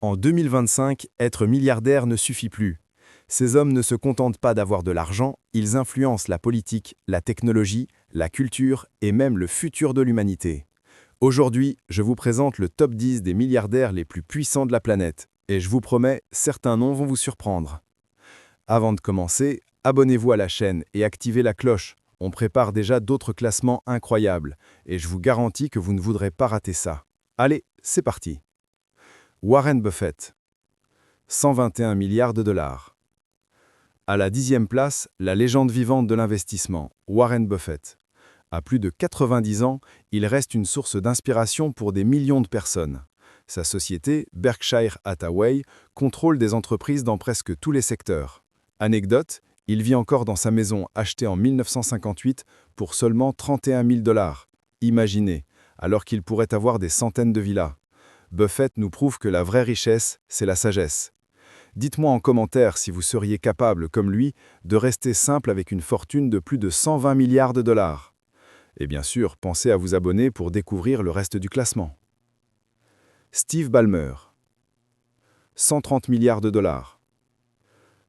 En 2025, être milliardaire ne suffit plus. Ces hommes ne se contentent pas d'avoir de l'argent, ils influencent la politique, la technologie, la culture et même le futur de l'humanité. Aujourd'hui, je vous présente le top 10 des milliardaires les plus puissants de la planète. Et je vous promets, certains noms vont vous surprendre. Avant de commencer, abonnez-vous à la chaîne et activez la cloche. On prépare déjà d'autres classements incroyables, et je vous garantis que vous ne voudrez pas rater ça. Allez, c'est parti. Warren Buffett, 121 milliards de dollars. À la 10e place, la légende vivante de l'investissement, Warren Buffett. À plus de 90 ans, il reste une source d'inspiration pour des millions de personnes. Sa société, Berkshire Hathaway, contrôle des entreprises dans presque tous les secteurs. Anecdote, il vit encore dans sa maison achetée en 1958 pour seulement 31 000 dollars. Imaginez, alors qu'il pourrait avoir des centaines de villas. Buffett nous prouve que la vraie richesse, c'est la sagesse. Dites-moi en commentaire si vous seriez capable, comme lui, de rester simple avec une fortune de plus de 120 milliards de dollars. Et bien sûr, pensez à vous abonner pour découvrir le reste du classement. Steve Ballmer, 130 milliards de dollars.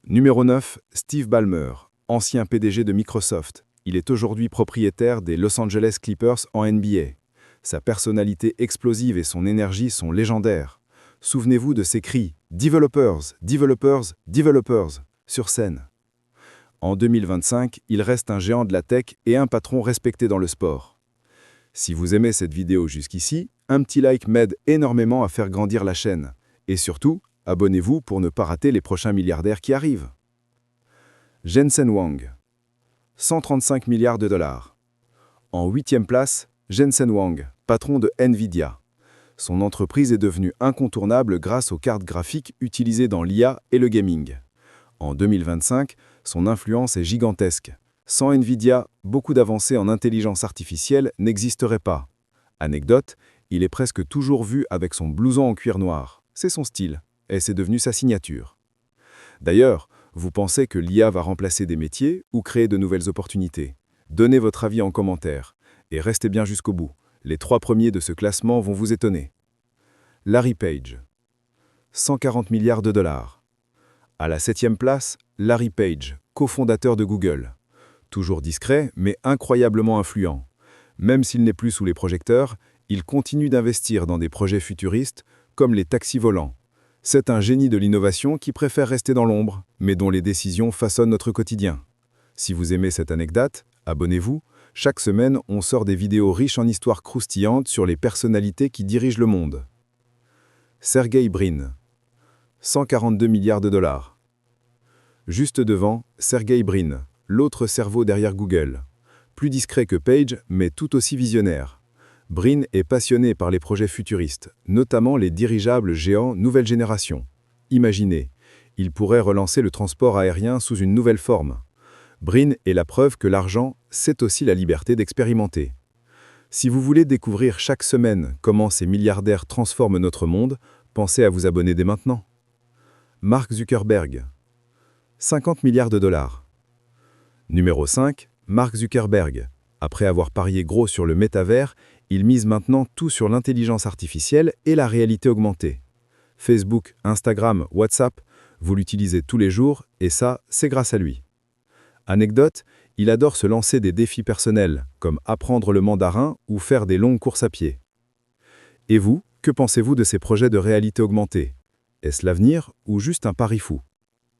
Numéro 9, Steve Ballmer, ancien PDG de Microsoft. Il est aujourd'hui propriétaire des Los Angeles Clippers en NBA. Sa personnalité explosive et son énergie sont légendaires. Souvenez-vous de ses cris « Developers, developers, developers » sur scène. En 2025, il reste un géant de la tech et un patron respecté dans le sport. Si vous aimez cette vidéo jusqu'ici, un petit like m'aide énormément à faire grandir la chaîne. Et surtout, abonnez-vous pour ne pas rater les prochains milliardaires qui arrivent. Jensen Huang, 135 milliards de dollars. En 8e place, Jensen Huang, patron de Nvidia. Son entreprise est devenue incontournable grâce aux cartes graphiques utilisées dans l'IA et le gaming. En 2025, son influence est gigantesque. Sans Nvidia, beaucoup d'avancées en intelligence artificielle n'existeraient pas. Anecdote, il est presque toujours vu avec son blouson en cuir noir. C'est son style, et c'est devenu sa signature. D'ailleurs, vous pensez que l'IA va remplacer des métiers ou créer de nouvelles opportunités? Donnez votre avis en commentaire. Et restez bien jusqu'au bout. Les 3 premiers de ce classement vont vous étonner. Larry Page, 140 milliards de dollars. À la 7e place, Larry Page, cofondateur de Google. Toujours discret, mais incroyablement influent. Même s'il n'est plus sous les projecteurs, il continue d'investir dans des projets futuristes comme les taxis volants. C'est un génie de l'innovation qui préfère rester dans l'ombre, mais dont les décisions façonnent notre quotidien. Si vous aimez cette anecdote, abonnez-vous. Chaque semaine, on sort des vidéos riches en histoires croustillantes sur les personnalités qui dirigent le monde. Sergey Brin, 142 milliards de dollars. Juste devant, Sergey Brin, l'autre cerveau derrière Google. Plus discret que Page, mais tout aussi visionnaire. Brin est passionné par les projets futuristes, notamment les dirigeables géants nouvelle génération. Imaginez, il pourrait relancer le transport aérien sous une nouvelle forme. Brin est la preuve que l'argent, c'est aussi la liberté d'expérimenter. Si vous voulez découvrir chaque semaine comment ces milliardaires transforment notre monde, pensez à vous abonner dès maintenant. Mark Zuckerberg, 50 milliards de dollars. Numéro 5, Mark Zuckerberg. Après avoir parié gros sur le métavers, il mise maintenant tout sur l'intelligence artificielle et la réalité augmentée. Facebook, Instagram, WhatsApp, vous l'utilisez tous les jours et ça, c'est grâce à lui. Anecdote, il adore se lancer des défis personnels, comme apprendre le mandarin ou faire des longues courses à pied. Et vous, que pensez-vous de ces projets de réalité augmentée? Est-ce l'avenir ou juste un pari fou?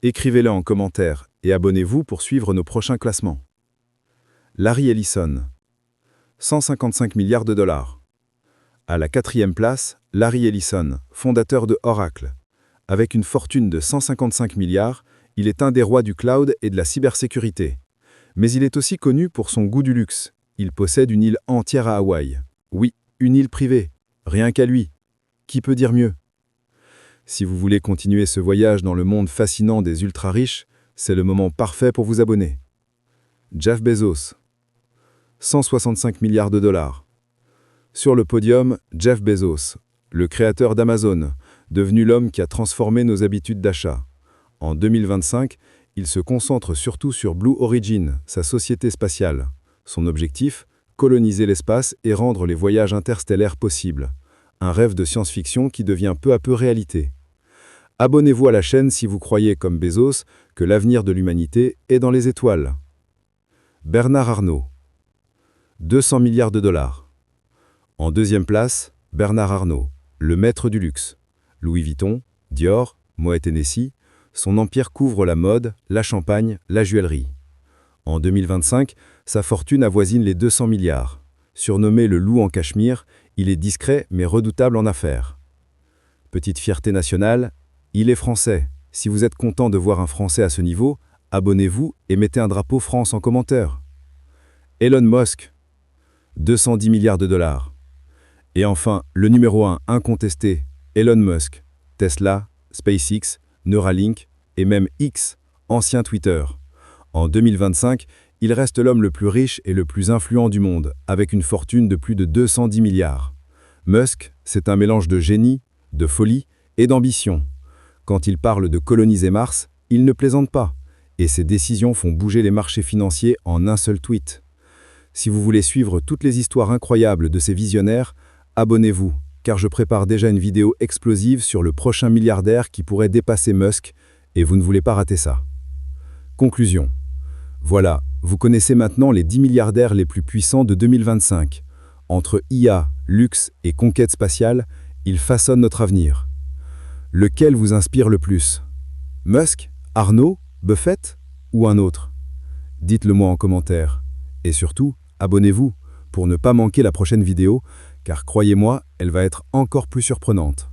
Écrivez-le en commentaire et abonnez-vous pour suivre nos prochains classements. Larry Ellison, 155 milliards de dollars. À la 4e place, Larry Ellison, fondateur de Oracle. Avec une fortune de 155 milliards, il est un des rois du cloud et de la cybersécurité. Mais il est aussi connu pour son goût du luxe. Il possède une île entière à Hawaï. Oui, une île privée. Rien qu'à lui. Qui peut dire mieux? Si vous voulez continuer ce voyage dans le monde fascinant des ultra-riches, c'est le moment parfait pour vous abonner. Jeff Bezos, 165 milliards de dollars. Sur le podium, Jeff Bezos, le créateur d'Amazon, devenu l'homme qui a transformé nos habitudes d'achat. En 2025, il se concentre surtout sur Blue Origin, sa société spatiale. Son objectif, coloniser l'espace et rendre les voyages interstellaires possibles. Un rêve de science-fiction qui devient peu à peu réalité. Abonnez-vous à la chaîne si vous croyez, comme Bezos, que l'avenir de l'humanité est dans les étoiles. Bernard Arnault. 200 milliards de dollars. En deuxième place, Bernard Arnault, le maître du luxe. Louis Vuitton, Dior, Moet Hennessy, son empire couvre la mode, la champagne, la joaillerie. En 2025, sa fortune avoisine les 200 milliards. Surnommé le loup en Cachemire, il est discret mais redoutable en affaires. Petite fierté nationale, il est français. Si vous êtes content de voir un Français à ce niveau, abonnez-vous et mettez un drapeau France en commentaire. Elon Musk, 210 milliards de dollars. Et enfin, le numéro 1 incontesté, Elon Musk, Tesla, SpaceX, Neuralink et même X, ancien Twitter. En 2025, il reste l'homme le plus riche et le plus influent du monde, avec une fortune de plus de 210 milliards. Musk, c'est un mélange de génie, de folie et d'ambition. Quand il parle de coloniser Mars, il ne plaisante pas, et ses décisions font bouger les marchés financiers en un seul tweet. Si vous voulez suivre toutes les histoires incroyables de ces visionnaires, abonnez-vous, car je prépare déjà une vidéo explosive sur le prochain milliardaire qui pourrait dépasser Musk, et vous ne voulez pas rater ça. Conclusion. Voilà, vous connaissez maintenant les 10 milliardaires les plus puissants de 2025. Entre IA, luxe et conquête spatiale, ils façonnent notre avenir. Lequel vous inspire le plus? Musk, Arnault, Buffett ou un autre? Dites-le moi en commentaire. Et surtout, abonnez-vous pour ne pas manquer la prochaine vidéo, car croyez-moi, elle va être encore plus surprenante.